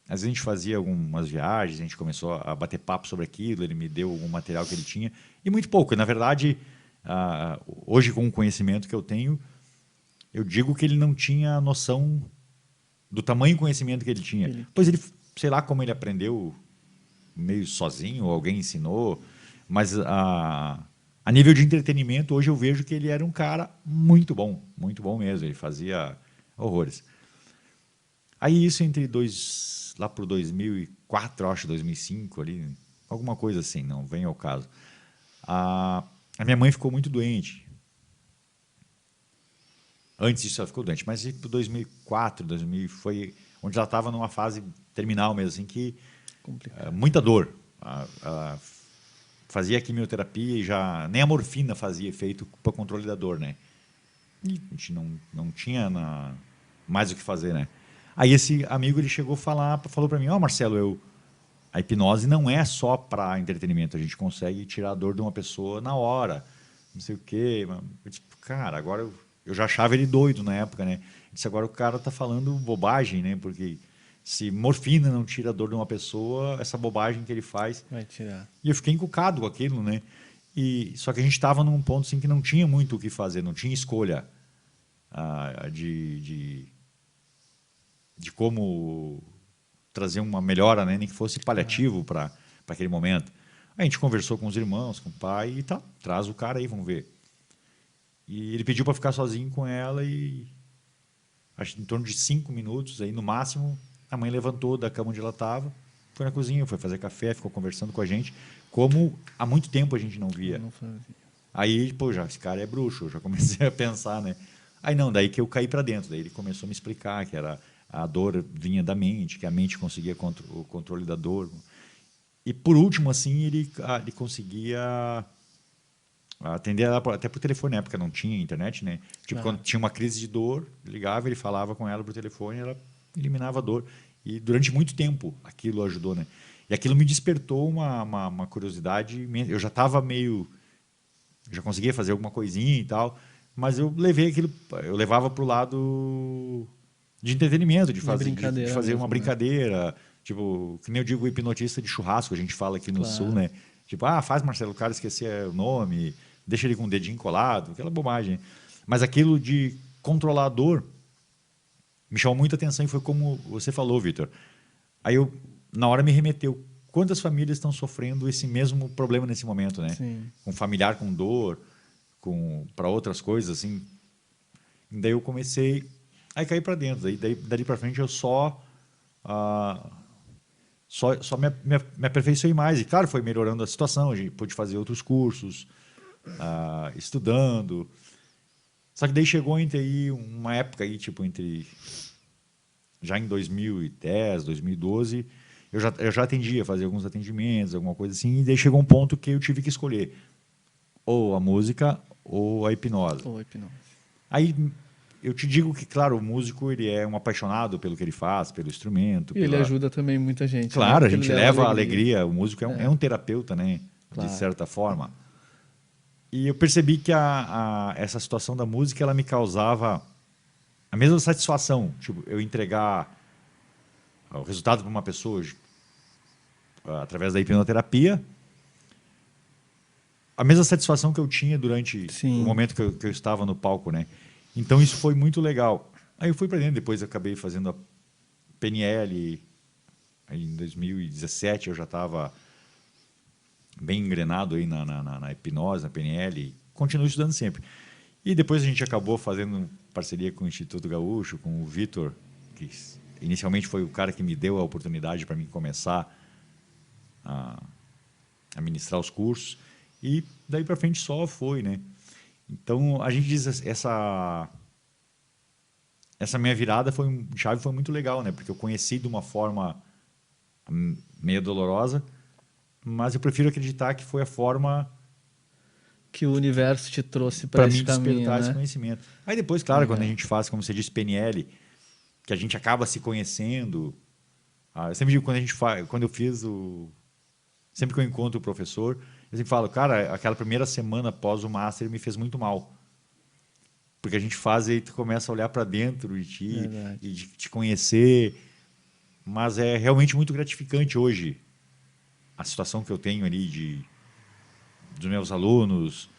às vezes a gente fazia algumas viagens, a gente começou a bater papo sobre aquilo, ele me deu algum material que ele tinha, e muito pouco. Na verdade, hoje com o conhecimento que eu tenho, eu digo que ele não tinha noção do tamanho do conhecimento que ele tinha. Pois ele, sei lá como ele aprendeu meio sozinho, ou alguém ensinou, mas a nível de entretenimento, hoje eu vejo que ele era um cara muito bom mesmo, ele fazia horrores. Aí isso lá por 2004, acho, 2005, ali, alguma coisa assim, não vem ao caso. A minha mãe ficou muito doente. Antes disso ela ficou doente, mas por 2004, 2000 foi onde ela estava numa fase terminal mesmo, assim, que muita dor. Ela fazia quimioterapia e já nem a morfina fazia efeito para controle da dor, né? E a gente não tinha mais o que fazer, né? Aí esse amigo ele chegou falou para mim, Marcelo, a hipnose não é só para entretenimento, a gente consegue tirar a dor de uma pessoa na hora, não sei o quê. Eu disse, cara, agora eu já achava ele doido na época, né? Eu disse, agora o cara tá falando bobagem, né? Porque se morfina não tira a dor de uma pessoa, essa bobagem que ele faz... Vai tirar. E eu fiquei encucado com aquilo, né? Só que a gente estava num ponto assim, que não tinha muito o que fazer, não tinha escolha de como trazer uma melhora, né? Nem que fosse paliativo para aquele momento. A gente conversou com os irmãos, com o pai, e tá, traz o cara aí, vamos ver. E ele pediu para ficar sozinho com ela e acho que em torno de 5 minutos, aí no máximo, a mãe levantou da cama onde ela estava, foi na cozinha, foi fazer café, ficou conversando com a gente, como há muito tempo a gente não via. Não fazia. Aí, pô, esse cara é bruxo, eu já comecei a pensar, né? Aí não, daí que eu caí para dentro, daí ele começou a me explicar que a dor vinha da mente, que a mente conseguia o controle da dor. E por último, assim, ele conseguia atender ela até por telefone, na época não tinha internet, né? Tipo, quando tinha uma crise de dor, ligava, ele falava com ela por telefone, ela eliminava a dor. E durante muito tempo aquilo ajudou, né? E aquilo me despertou uma curiosidade. Eu já estava meio... Eu já conseguia fazer alguma coisinha e tal, mas eu levava para o lado de entretenimento, de fazer uma brincadeira. Tipo, que nem eu digo, hipnotista de churrasco, a gente fala aqui no Sul, né? Tipo, faz Marcelo, o cara esquecer o nome, deixa ele com o dedinho colado, aquela bobagem. Mas aquilo de controlar a dor me chamou muita atenção e foi como você falou, Vitor. Aí na hora me remeteu. Quantas famílias estão sofrendo esse mesmo problema nesse momento, né? Sim. Com familiar com dor, para outras coisas, assim. E daí eu comecei a cair para dentro. Dali para frente eu só me aperfeiçoei mais. E, claro, foi melhorando a situação. A gente pôde fazer outros cursos, estudando. Só que daí chegou uma época aí, tipo, já em 2010, 2012, eu já atendia, fazia alguns atendimentos, alguma coisa assim, e daí chegou um ponto que eu tive que escolher ou a música ou a hipnose. Aí eu te digo que, claro, o músico ele é um apaixonado pelo que ele faz, pelo instrumento. E ele ajuda também muita gente. Claro, né? a gente leva alegria. O músico é um terapeuta, né? Claro. De certa forma. E eu percebi que essa situação da música ela me causava a mesma satisfação. Tipo, eu entregar o resultado para uma pessoa através da hipnoterapia, a mesma satisfação que eu tinha durante o momento que eu estava no palco, né? Então isso foi muito legal. Aí eu fui para dentro, depois eu acabei fazendo a PNL. Aí em 2017 eu já estava bem engrenado aí na hipnose, na PNL, continuo estudando sempre. E depois a gente acabou fazendo parceria com o Instituto Gaúcho, com o Vitor, que inicialmente foi o cara que me deu a oportunidade para mim começar a ministrar os cursos, e daí para frente só foi, né? Então, a gente diz essa minha virada chave foi muito legal, né? Porque eu conheci de uma forma meio dolorosa, mas eu prefiro acreditar que foi a forma Que o universo te trouxe para para esse mim caminho, despertar esse né? conhecimento. Aí depois, claro, quando a Legal. gente faz, como você disse, PNL, que a gente acaba se conhecendo. Eu sempre digo, quando eu fiz sempre que eu encontro o professor, eu sempre falo, cara, aquela primeira semana após o Master me fez muito mal. Porque a gente faz e tu começa a olhar para dentro de ti Verdade. e de te conhecer. Mas é realmente muito gratificante hoje a situação que eu tenho ali dos meus alunos,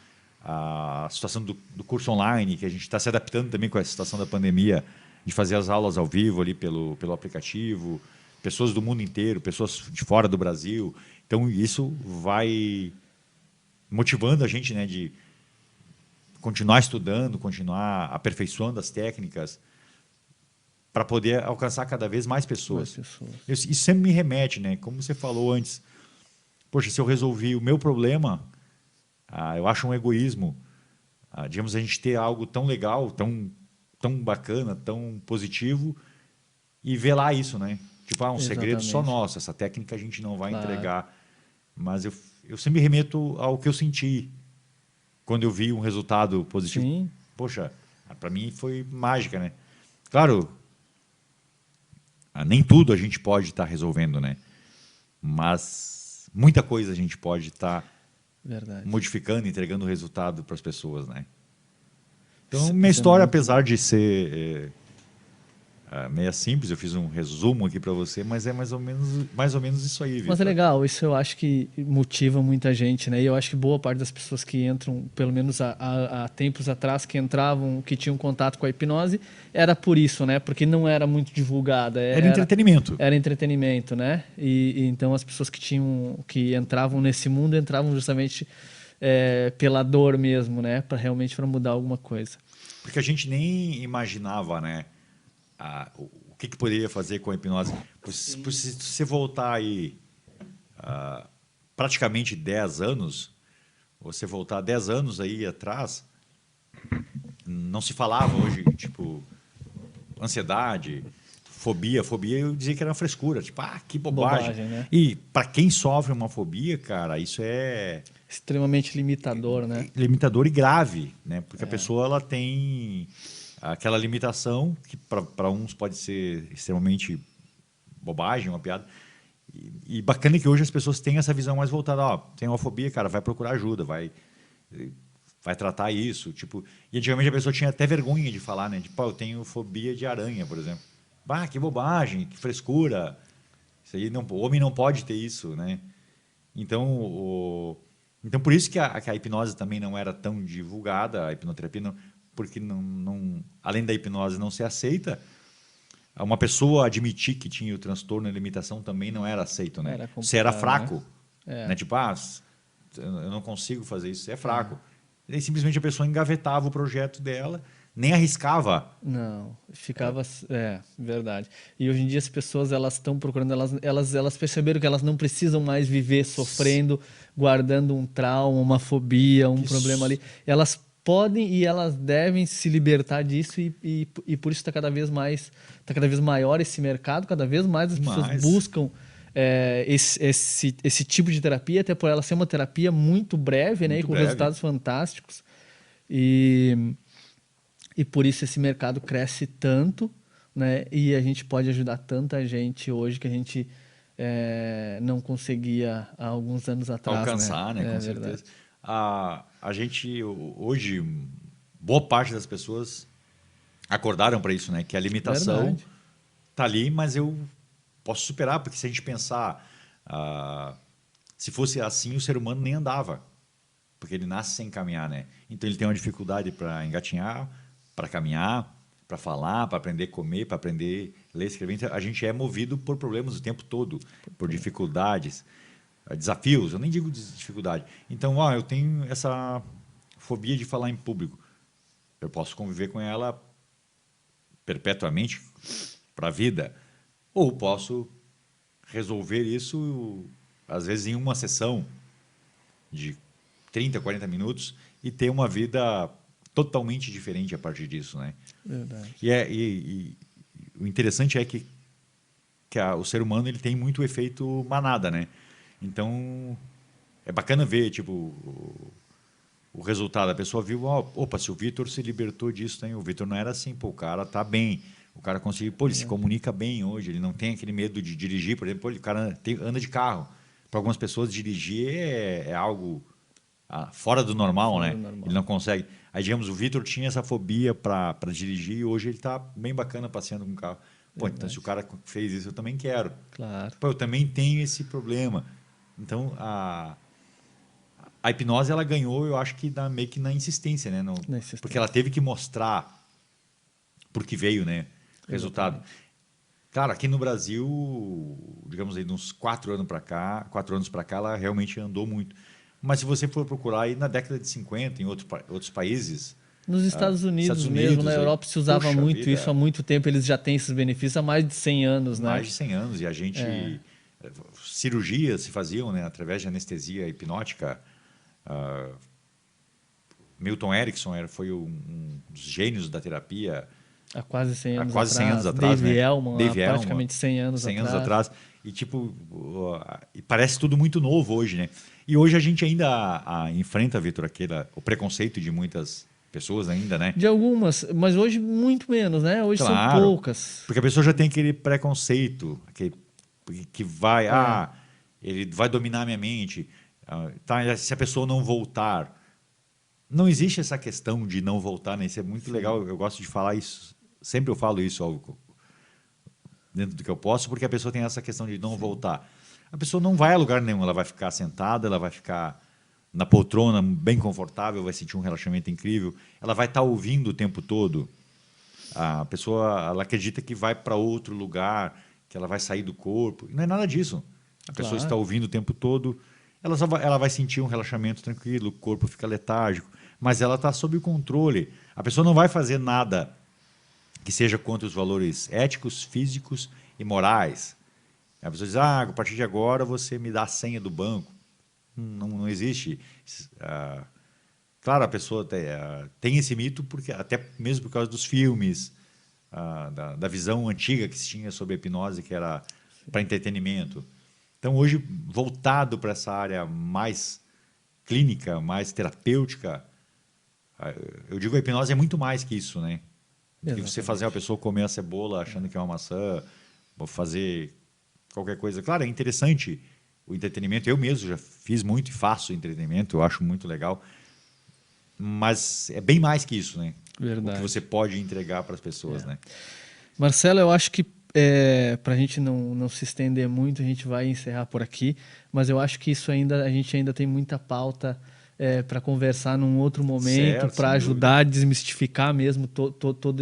a situação do curso online, que a gente está se adaptando também com a situação da pandemia, de fazer as aulas ao vivo ali pelo aplicativo, pessoas do mundo inteiro, pessoas de fora do Brasil. Então, isso vai motivando a gente, né, de continuar estudando, continuar aperfeiçoando as técnicas para poder alcançar cada vez mais Mais pessoas. pessoas. Isso sempre me remete, né? Como você falou antes, poxa, se eu resolvi o meu problema, eu acho um egoísmo, digamos, a gente ter algo tão legal, tão bacana, tão positivo e velar isso, né? Tipo, um segredo só Exatamente. nosso, essa técnica a gente não vai Claro. entregar. Mas eu sempre me remeto ao que eu senti quando eu vi um resultado positivo. Sim. Poxa, para mim foi mágica, né? Claro, nem tudo a gente pode estar resolvendo, né? Mas muita coisa a gente pode estar Verdade. modificando, entregando resultado para as pessoas, né? Então, Isso minha é história, muito apesar bom. de ser meia simples, eu fiz um resumo aqui para você, mas é mais ou menos isso aí, Mas é Vitor. legal, isso eu acho que motiva muita gente, né? E eu acho que boa parte das pessoas que entram, pelo menos há tempos atrás, que entravam, que tinham contato com a hipnose, era por isso, né? Porque não era muito divulgada, Era entretenimento. era entretenimento, né? E então as pessoas que entravam nesse mundo entravam justamente pela dor mesmo, né? Para realmente para mudar alguma coisa. Porque a gente nem imaginava, né? O que poderia fazer com a hipnose. Se você voltar aí praticamente 10 anos, você voltar 10 anos aí atrás, não se falava hoje, tipo, ansiedade, fobia. Fobia eu dizia que era uma frescura, tipo, que bobagem. Bobagem, né? E para quem sofre uma fobia, cara, isso é Extremamente limitador, né? limitador e grave, né? Porque a pessoa ela tem aquela limitação que para uns pode ser extremamente bobagem, uma piada. E bacana que hoje as pessoas têm essa visão mais voltada, tem uma fobia, cara, vai procurar ajuda, vai tratar isso, tipo, e antigamente a pessoa tinha até vergonha de falar, né? Tipo, eu tenho fobia de aranha, por exemplo. Que bobagem, que frescura. Isso aí o homem não pode ter isso, né? Então, então por isso que a hipnose também não era tão divulgada, a hipnoterapia, porque além da hipnose não ser aceita, uma pessoa admitir que tinha o transtorno e limitação também não era aceito, né? Era Você era complicado, né? fraco, É. né? Tipo, eu não consigo fazer isso, você é fraco. E aí simplesmente a pessoa engavetava o projeto dela, nem arriscava. Não, ficava. Verdade. E hoje em dia as pessoas elas estão procurando, elas perceberam que elas não precisam mais viver sofrendo, guardando um trauma, uma fobia, um problema ali. Elas podem e elas devem se libertar disso e por isso está cada vez cada vez maior esse mercado, cada vez mais as pessoas buscam esse tipo de terapia, até por ela ser uma terapia muito breve, né, e Muito com breve. resultados fantásticos. E por isso esse mercado cresce tanto, né? E a gente pode ajudar tanta gente hoje que a gente não conseguia há alguns anos atrás, Alcançar, né? É Com verdade. certeza. A gente, hoje, boa parte das pessoas acordaram para isso, né? Que a limitação Verdade. tá ali, mas eu posso superar, porque se a gente pensar, se fosse assim, o ser humano nem andava, porque ele nasce sem caminhar, né? Então ele tem uma dificuldade para engatinhar, para caminhar, para falar, para aprender a comer, para aprender a ler, escrever. Então, a gente é movido por problemas o tempo todo, por dificuldades, desafios. Eu nem digo dificuldade. Então, eu tenho essa fobia de falar em público. Eu posso conviver com ela perpetuamente para a vida. Ou posso resolver isso, às vezes, em uma sessão de 30, 40 minutos e ter uma vida totalmente diferente a partir disso, né? Verdade. E o interessante é que o ser humano ele tem muito efeito manada, né? Então, é bacana ver, tipo, o resultado. A pessoa viu, opa, se o Vitor se libertou disso, né? O Vitor não era assim, pô, o cara tá bem. O cara conseguiu, pô, ele se comunica bem hoje, ele não tem aquele medo de dirigir, por exemplo, pô, o cara anda de carro. Para algumas pessoas, dirigir é algo fora do normal, Fora né? do normal. Ele não consegue. Aí, digamos, o Vitor tinha essa fobia para dirigir e hoje ele está bem bacana passeando com o carro. Pô, então se o cara fez isso, eu também quero. Claro. Pô, eu também tenho esse problema. Então, a hipnose, ela ganhou, eu acho que meio que na insistência, né? Na insistência. Porque ela teve que mostrar por que veio, né? Resultado. Exatamente. Claro, aqui no Brasil, digamos aí, de uns 4 anos para cá, ela realmente andou muito. Mas se você for procurar aí na década de 50, em outros países, Nos Estados Unidos Estados mesmo, Unidos, na aí, Europa se usava puxa muito vida, isso há muito tempo, eles já têm esses benefícios há mais de 100 anos, né? mais de 100 anos, e a gente... Cirurgias se faziam, né, através de anestesia hipnótica. Milton Erickson foi um dos gênios da terapia. Há quase 100 Há anos quase 100 anos atrás. atrás, Dave né? Elman, Dave há Elman, praticamente 100 anos 100 atrás. anos atrás. E, tipo, e parece tudo muito novo hoje, né? E hoje a gente ainda enfrenta, Vitor, o preconceito de muitas pessoas ainda, né? De algumas, mas hoje muito menos, né? Hoje são Claro, poucas. porque a pessoa já tem aquele preconceito que vai, ele vai dominar a minha mente. Tá, se a pessoa não voltar. Não existe essa questão de não voltar, né? Isso é muito legal, eu gosto de falar isso. Sempre eu falo isso dentro do que eu posso, porque a pessoa tem essa questão de não voltar. A pessoa não vai a lugar nenhum, ela vai ficar sentada, ela vai ficar na poltrona bem confortável, vai sentir um relaxamento incrível, ela vai estar ouvindo o tempo todo. A pessoa, ela acredita que vai para outro lugar, que ela vai sair do corpo. E não é nada disso. A pessoa está ouvindo o tempo todo, ela vai sentir um relaxamento tranquilo, o corpo fica letárgico, mas ela está sob o controle. A pessoa não vai fazer nada que seja contra os valores éticos, físicos e morais. A pessoa diz, a partir de agora você me dá a senha do banco. Não existe. Claro, a pessoa tem esse mito, porque até mesmo por causa dos filmes, da visão antiga que se tinha sobre a hipnose, que era para entretenimento. Então, hoje, voltado para essa área mais clínica, mais terapêutica, eu digo a hipnose é muito mais que isso, né? Do que você fazer a pessoa comer a cebola achando que é uma maçã, ou fazer qualquer coisa. Claro, é interessante o entretenimento. Eu mesmo já fiz muito e faço entretenimento, eu acho muito legal. Mas é bem mais que isso, né? Verdade. O que você pode entregar para as pessoas, né? Marcelo, eu acho que para a gente não se estender muito, a gente vai encerrar por aqui, mas eu acho que a gente ainda tem muita pauta para conversar num outro momento, para ajudar a desmistificar mesmo todo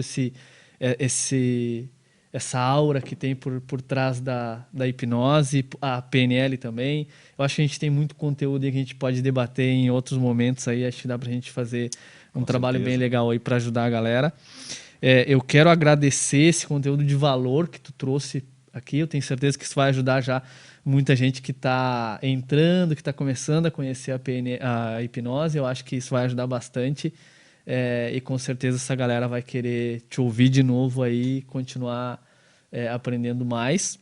essa aura que tem por trás da hipnose, a PNL também. Eu acho que a gente tem muito conteúdo aí que a gente pode debater em outros momentos aí, acho que dá para a gente fazer um trabalho bem legal aí para ajudar a galera. Eu quero agradecer esse conteúdo de valor que tu trouxe aqui. Eu tenho certeza que isso vai ajudar já muita gente que está entrando, que está começando a conhecer a hipnose. Eu acho que isso vai ajudar bastante. E com certeza essa galera vai querer te ouvir de novo aí e continuar aprendendo mais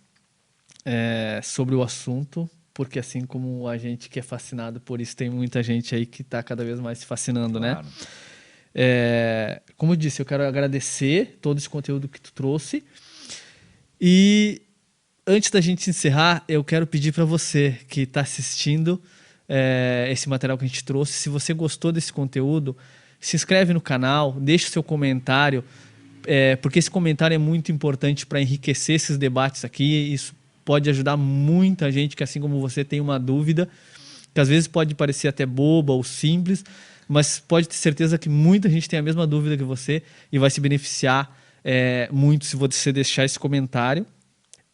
sobre o assunto. Porque assim como a gente que é fascinado por isso, tem muita gente aí que está cada vez mais se fascinando, claro, né? Como eu disse, eu quero agradecer todo esse conteúdo que tu trouxe. E antes da gente encerrar, eu quero pedir para você que está assistindo esse material que a gente trouxe, se você gostou desse conteúdo, se inscreve no canal, deixa o seu comentário, porque esse comentário é muito importante para enriquecer esses debates aqui. Isso pode ajudar muita gente que, assim como você, tem uma dúvida, que às vezes pode parecer até boba ou simples, mas pode ter certeza que muita gente tem a mesma dúvida que você e vai se beneficiar muito se você deixar esse comentário.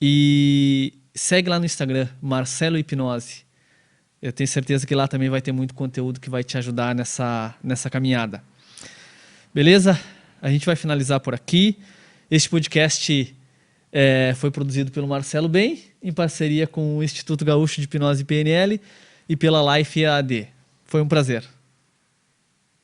E segue lá no Instagram, Marcelo Hipnose. Eu tenho certeza que lá também vai ter muito conteúdo que vai te ajudar nessa caminhada. Beleza? A gente vai finalizar por aqui. Este podcast Foi produzido pelo Marcelo Bem, em parceria com o Instituto Gaúcho de Hipnose e PNL e pela Life EAD. Foi um prazer.